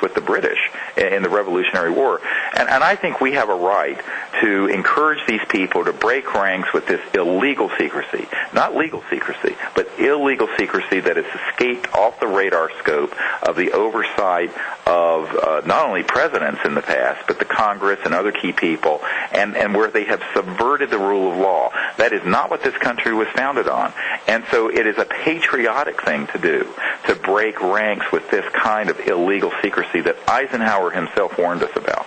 with the British in the Revolutionary War. And I think we have a right to encourage these people to break ranks with this illegal secrecy. Not legal secrecy, but illegal secrecy that has escaped off the radar scope of the oversight of not only presidents in the past, but the Congress and other key people, and where they have subverted the rule of law. That is not what this country was founded on. And so it is a patriotic thing to do, to break ranks with this kind of illegal secrecy that Eisenhower himself warned us about.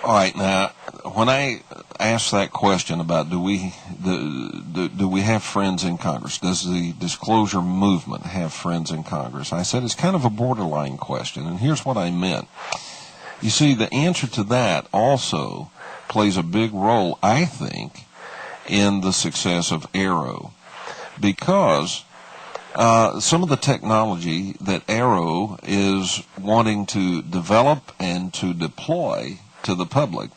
All right, now, when I asked that question about do we have friends in Congress, does the disclosure movement have friends in Congress, I said it's kind of a borderline question, and here's what I meant. You see, the answer to that also plays a big role, I think, in the success of Arrow, because some of the technology that Arrow is wanting to develop and to deploy to the public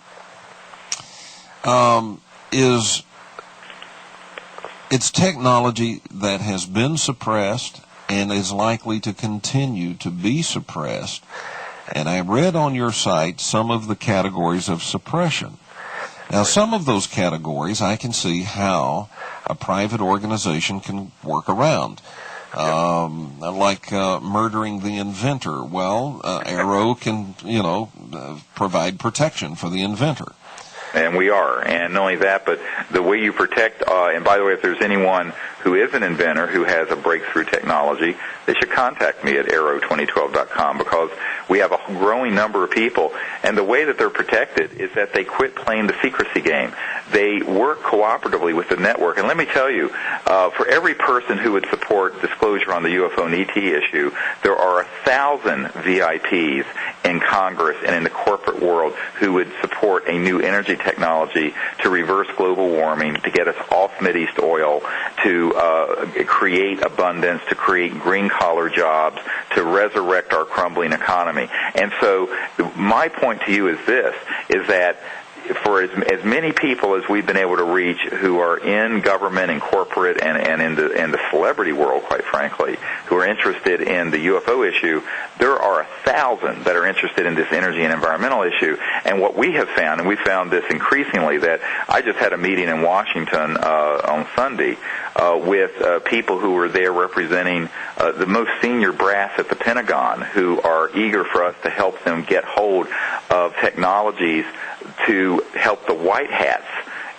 is it's technology that has been suppressed and is likely to continue to be suppressed. And I read on your site some of the categories of suppression. Now, some of those categories I can see how a private organization can work around. Like murdering the inventor. Well, Arrow can, provide protection for the inventor. And we are. And not only that, but the way you protect, and by the way, if there's anyone who is an inventor who has a breakthrough technology, they should contact me at arrow2012.com, because we have a growing number of people, and the way that they're protected is that they quit playing the secrecy game. They work cooperatively with the network. And let me tell you, for every person who would support disclosure on the UFO and ET issue, there are 1,000 VIPs in Congress and in the corporate world who would support a new energy technology to reverse global warming, to get us off Mideast oil, to create abundance, to create green-collar jobs, to resurrect our crumbling economy. And so my point to you is this, is that for as many people as we've been able to reach who are in government and corporate and in the celebrity world, quite frankly, who are interested in the UFO issue, there are 1,000 that are interested in this energy and environmental issue. And what we have found, and we found this increasingly, that I just had a meeting in Washington on Sunday with people who were there representing the most senior brass at the Pentagon, who are eager for us to help them get hold of technologies to help the white hats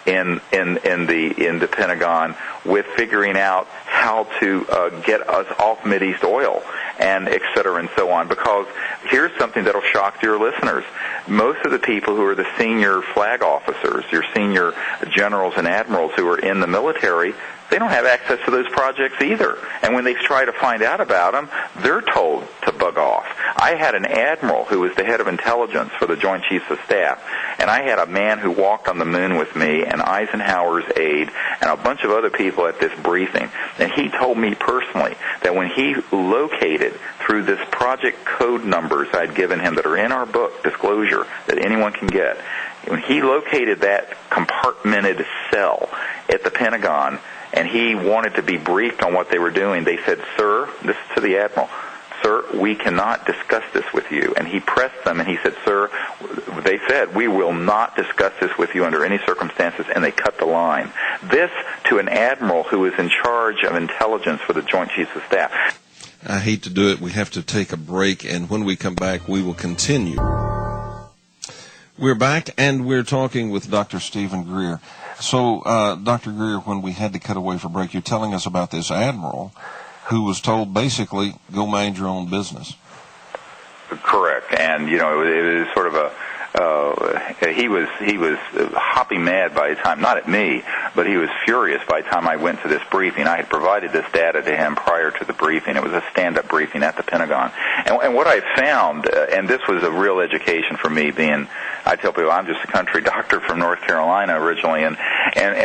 in the Pentagon with figuring out how to get us off Mideast oil, and et cetera and so on. Because here's something that'll shock your listeners. Most of the people who are the senior flag officers, your senior generals and admirals who are in the military, they don't have access to those projects either. And when they try to find out about them, they're told to bug off. I had an admiral who was the head of intelligence for the Joint Chiefs of Staff, and I had a man who walked on the moon with me, and Eisenhower's aide, and a bunch of other people at this briefing. And he told me personally that when he located through this project code numbers I'd given him that are in our book, Disclosure, that anyone can get, when he located that compartmented cell at the Pentagon, and he wanted to be briefed on what they were doing, they said, "Sir," this is to the admiral, "Sir, we cannot discuss this with you." And he pressed them, and he said, "Sir," they said, "we will not discuss this with you under any circumstances," and they cut the line. This to an admiral who is in charge of intelligence for the Joint Chiefs of Staff. I hate to do it. We have to take a break, and when we come back, we will continue. We're back, and we're talking with Dr. Stephen Greer. So, Dr. Greer, when we had to cut away for break, you're telling us about this admiral who was told basically, go mind your own business. Correct. And, it was sort of he was hopping mad by the time, not at me, but he was furious by the time I went to this briefing. I had provided this data to him prior to the briefing. It was a stand-up briefing at the Pentagon. And what I found, and this was a real education for me, being, I tell people I'm just a country doctor from North Carolina originally, and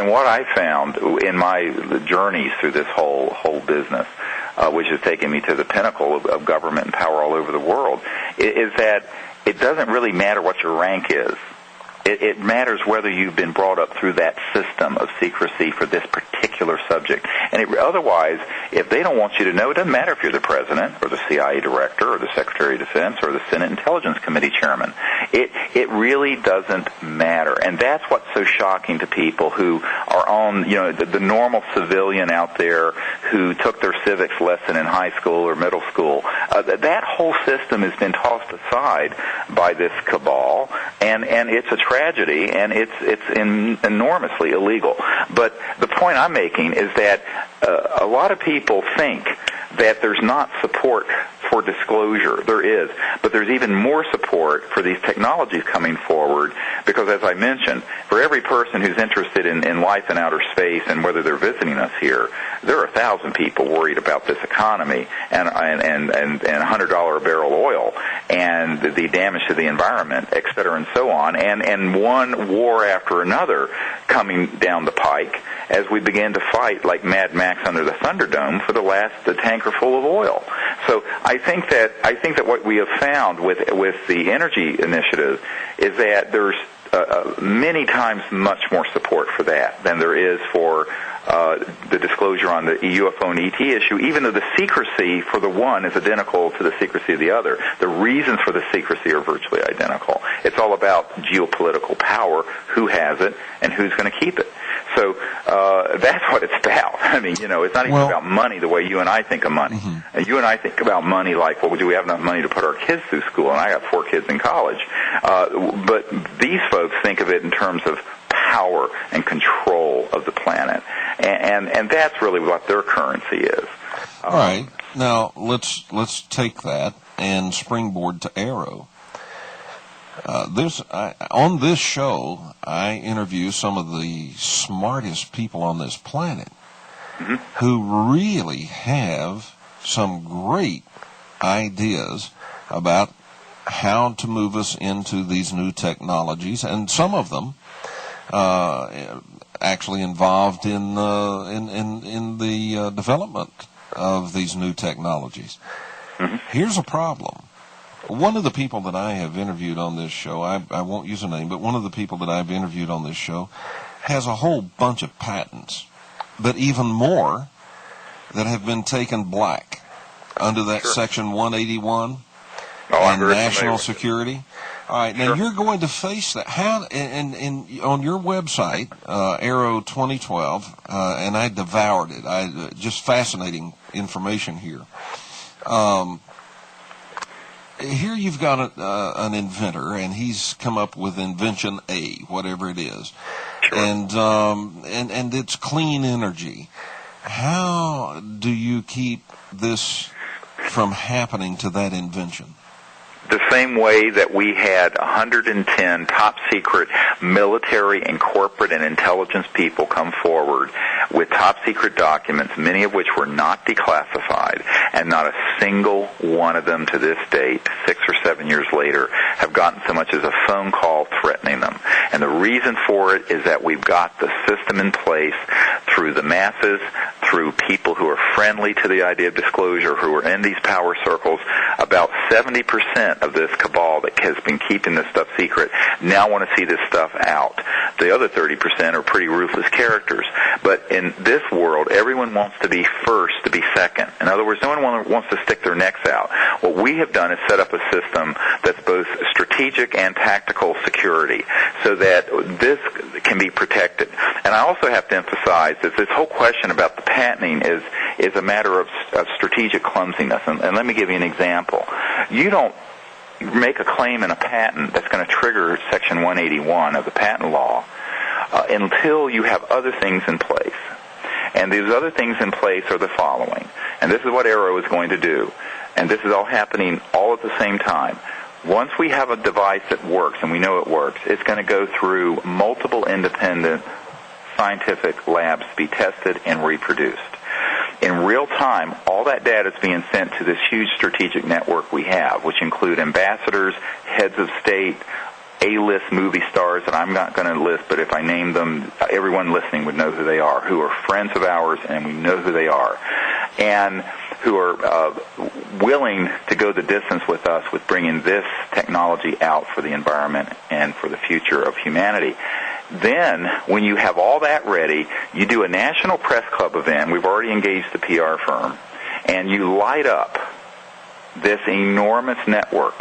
what I found in my journeys through this whole business, which has taken me to the pinnacle of government and power all over the world, is that it doesn't really matter what your rank is. It matters whether you've been brought up through that system of secrecy for this particular subject. And otherwise, if they don't want you to know, it doesn't matter if you're the president or the CIA director or the Secretary of Defense or the Senate Intelligence Committee chairman. It really doesn't matter. And that's what's so shocking to people who are on, the normal civilian out there who took their civics lesson in high school or middle school. That whole system has been tossed aside by this cabal, and it's a tragedy, and it's enormously illegal. But the point I'm making is that a lot of people think that there's not support for disclosure. There is, but there's even more support for these technologies coming forward because, as I mentioned, for every person who's interested in life in outer space and whether they're visiting us here, there are 1,000 people worried about this economy and $100 a barrel oil and the damage to the environment, et cetera, and so on, and one war after another coming down the pike as we begin to fight like Mad Max under the Thunderdome for the last tanker full of oil. So I think that what we have found with the energy initiative is that there's many times much more support for that than there is for the disclosure on the UFO and ET issue, even though the secrecy for the one is identical to the secrecy of the other. The reasons for the secrecy are virtually identical. It's all about geopolitical power, who has it, and who's going to keep it. So that's what it's about. I mean, it's not even about money the way you and I think of money. Mm-hmm. And you and I think about money like, well, do we have enough money to put our kids through school? And I got 4 kids in college. But these folks think of it in terms of power and control of the planet. And that's really what their currency is. All right. Now, let's take that and springboard to Arrow. On this show, I interview some of the smartest people on this planet mm-hmm. who really have some great ideas about how to move us into these new technologies, and some of them actually involved in the development of these new technologies. Mm-hmm. Here's a problem. One of the people that I have interviewed on this show, I won't use a name, but one of the people that I've interviewed on this show has a whole bunch of patents, but even more that have been taken black under that sure. Section 181 and national security. All right, now sure. You're going to face that. How? And on your website, Arrow 2012, and I devoured it. Just fascinating information here. Here you've got an inventor, and he's come up with invention A, whatever it is, sure. and it's clean energy. How do you keep this from happening to that invention? The same way that we had 110 top-secret military and corporate and intelligence people come forward with top-secret documents, many of which were not declassified, and not a single one of them to this date, 6 or 7 years later, have gotten so much as a phone call threatening them. And the reason for it is that we've got the system in place through the masses, through people who are friendly to the idea of disclosure, who are in these power circles. About 70% of this cabal that has been keeping this stuff secret now want to see this stuff out. The other 30% are pretty ruthless characters. But in this world, everyone wants to be first to be second. In other words, no one wants to stick their necks out. What we have done is set up a system that's both strategic and tactical security so that this can be protected. And I also have to emphasize that this whole question about the patenting is a matter of strategic clumsiness. And let me give you an example. You don't make a claim in a patent that's going to trigger Section 181 of the patent law until you have other things in place. And these other things in place are the following. And this is what Arrow is going to do. And this is all happening all at the same time. Once we have a device that works, and we know it works, it's going to go through multiple independent scientific labs to be tested and reproduced. In real time, all that data is being sent to this huge strategic network we have, which include ambassadors, heads of state, A-list movie stars that I'm not going to list, but if I name them, everyone listening would know who they are, who are friends of ours, and we know who they are. And who are willing to go the distance with us with bringing this technology out for the environment and for the future of humanity. Then, when you have all that ready, you do a National Press Club event. We've already engaged the PR firm. And you light up this enormous network